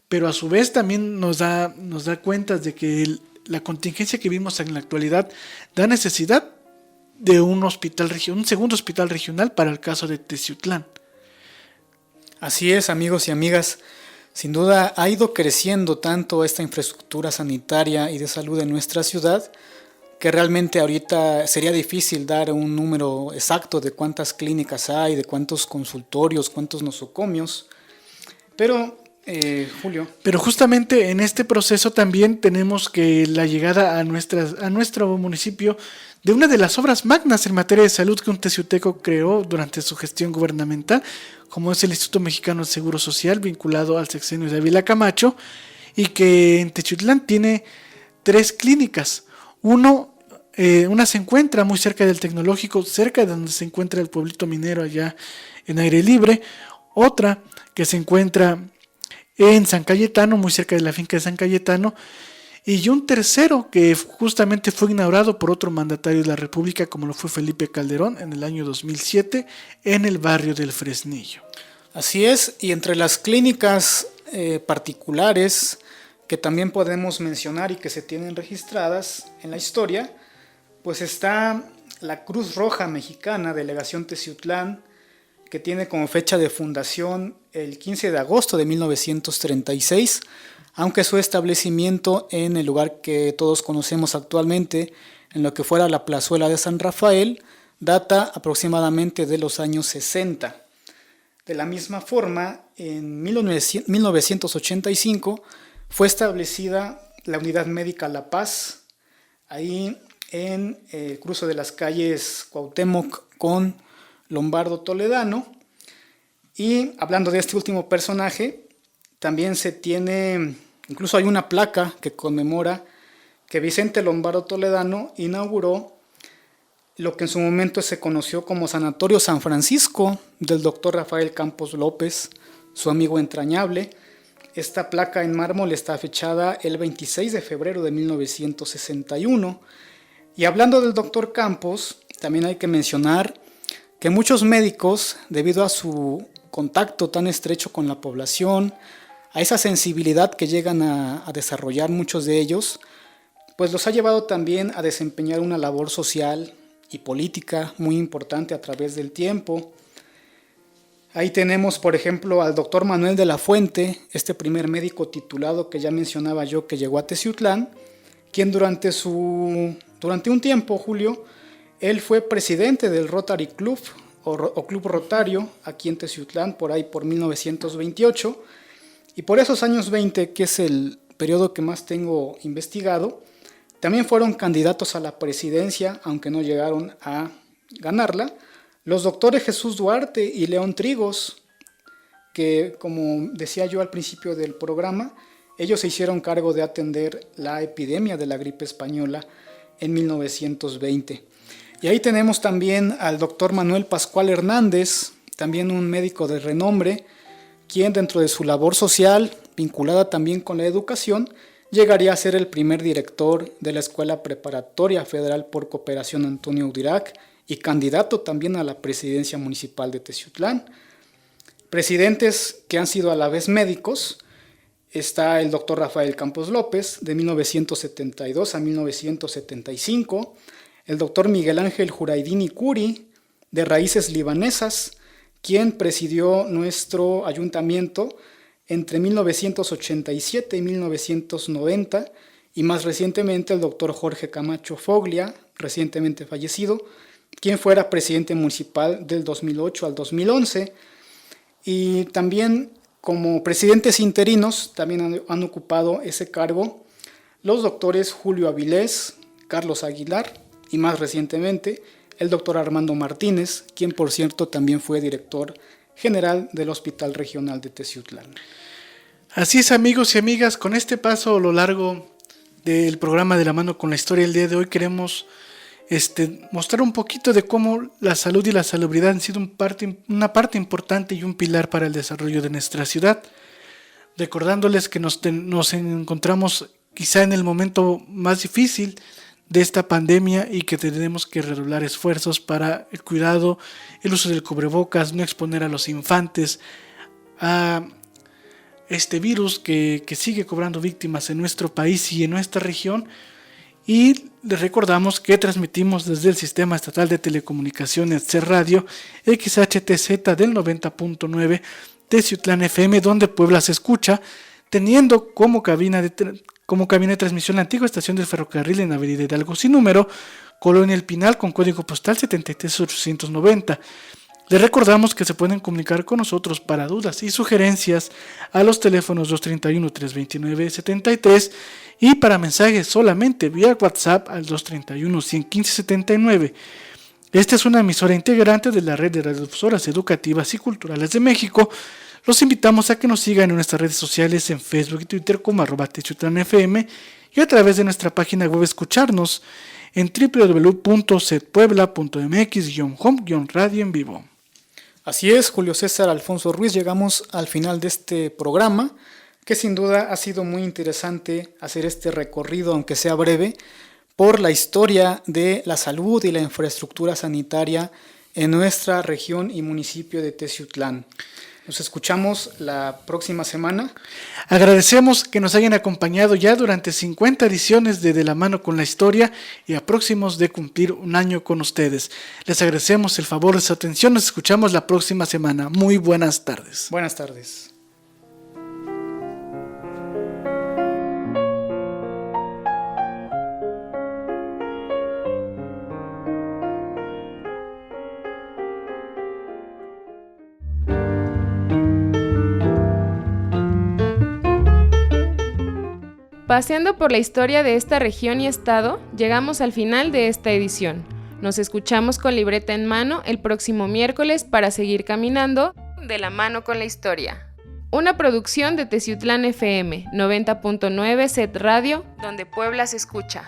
Pero a su vez también nos da cuenta de que la contingencia que vimos en la actualidad da necesidad de un segundo hospital regional para el caso de Teciutlán. Así es, amigos y amigas. Sin duda ha ido creciendo tanto esta infraestructura sanitaria y de salud en nuestra ciudad, que realmente ahorita sería difícil dar un número exacto de cuántas clínicas hay, de cuántos consultorios, cuántos nosocomios. Pero Julio. Pero justamente en este proceso también tenemos que la llegada a nuestro municipio de una de las obras magnas en materia de salud que un teciuteco creó durante su gestión gubernamental, como es el Instituto Mexicano del Seguro Social, vinculado al sexenio de Ávila Camacho, y que en Teciutlán tiene 3 clínicas. Una se encuentra muy cerca del Tecnológico, cerca de donde se encuentra el pueblito minero allá en aire libre. Otra que se encuentra en San Cayetano, muy cerca de la finca de San Cayetano, y un tercero que justamente fue inaugurado por otro mandatario de la República, como lo fue Felipe Calderón en el año 2007, en el barrio del Fresnillo. Así es, y entre las clínicas particulares que también podemos mencionar y que se tienen registradas en la historia, pues está la Cruz Roja Mexicana, Delegación Teciutlán, que tiene como fecha de fundación el 15 de agosto de 1936, aunque su establecimiento en el lugar que todos conocemos actualmente, en lo que fuera la plazuela de San Rafael, data aproximadamente de los años 60. De la misma forma, en 1985 fue establecida la Unidad Médica La Paz, ahí en el cruce de las calles Cuauhtémoc con Lombardo Toledano. Y hablando de este último personaje, también se tiene, incluso hay una placa que conmemora que Vicente Lombardo Toledano inauguró lo que en su momento se conoció como Sanatorio San Francisco del doctor Rafael Campos López, su amigo entrañable. Esta placa en mármol está fechada el 26 de febrero de 1961. Y hablando del doctor Campos, también hay que mencionar que muchos médicos, debido a su contacto tan estrecho con la población, a esa sensibilidad que llegan a desarrollar muchos de ellos, pues los ha llevado también a desempeñar una labor social y política muy importante a través del tiempo. Ahí tenemos, por ejemplo, al doctor Manuel de la Fuente, este primer médico titulado que ya mencionaba yo que llegó a Teciutlán, quien durante un tiempo, Julio, él fue presidente del Rotary Club o Club Rotario aquí en Teciutlán, por ahí por 1928, y por esos años 20, que es el periodo que más tengo investigado, también fueron candidatos a la presidencia, aunque no llegaron a ganarla, los doctores Jesús Duarte y León Trigos, que como decía yo al principio del programa, ellos se hicieron cargo de atender la epidemia de la gripe española en 1920. Y ahí tenemos también al doctor Manuel Pascual Hernández, también un médico de renombre, quien dentro de su labor social, vinculada también con la educación, llegaría a ser el primer director de la Escuela Preparatoria Federal por Cooperación Antonio Udirac y candidato también a la presidencia municipal de Teciutlán. Presidentes que han sido a la vez médicos, está el doctor Rafael Campos López, de 1972 a 1975, el doctor Miguel Ángel Juraidini Curi, de raíces libanesas, quien presidió nuestro ayuntamiento entre 1987 y 1990, y más recientemente el doctor Jorge Camacho Foglia, recientemente fallecido, quien fuera presidente municipal del 2008 al 2011, y también como presidentes interinos también han ocupado ese cargo los doctores Julio Avilés, Carlos Aguilar y más recientemente el doctor Armando Martínez, quien por cierto también fue director general del Hospital Regional de Teciutlán. Así es, amigos y amigas, con este paso a lo largo del programa De la Mano con la Historia, el día de hoy queremos mostrar un poquito de cómo la salud y la salubridad han sido una parte importante y un pilar para el desarrollo de nuestra ciudad. Recordándoles que nos encontramos quizá en el momento más difícil de esta pandemia y que tenemos que redoblar esfuerzos para el cuidado, el uso del cubrebocas, no exponer a los infantes a este virus que sigue cobrando víctimas en nuestro país y en nuestra región. Y les recordamos que transmitimos desde el Sistema Estatal de Telecomunicaciones CER Radio XHTZ del 90.9 Teciutlán FM, donde Puebla se escucha, teniendo como cabina de transmisión la antigua estación del ferrocarril en Avenida Hidalgo sin número, Colonia El Pinal, con código postal 73890. Les recordamos que se pueden comunicar con nosotros para dudas y sugerencias a los teléfonos 231-329-73 y para mensajes solamente vía WhatsApp al 231-115-79. Esta es una emisora integrante de la red de radiodifusoras educativas y culturales de México. Los invitamos a que nos sigan en nuestras redes sociales en Facebook y Twitter como @TeciutlanFM y a través de nuestra página web escucharnos en www.setpuebla.mx/home-radio en vivo. Así es, Julio César Alfonso Ruiz, llegamos al final de este programa, que sin duda ha sido muy interesante hacer este recorrido, aunque sea breve, por la historia de la salud y la infraestructura sanitaria en nuestra región y municipio de Teciutlán. Nos escuchamos la próxima semana. Agradecemos que nos hayan acompañado ya durante 50 ediciones de la Mano con la Historia y a próximos de cumplir un año con ustedes. Les agradecemos el favor de su atención. Nos escuchamos la próxima semana. Muy buenas tardes. Buenas tardes. Paseando por la historia de esta región y estado, llegamos al final de esta edición. Nos escuchamos con libreta en mano el próximo miércoles para seguir caminando de la mano con la historia. Una producción de Teciutlán FM, 90.9 Set Radio, donde Puebla se escucha.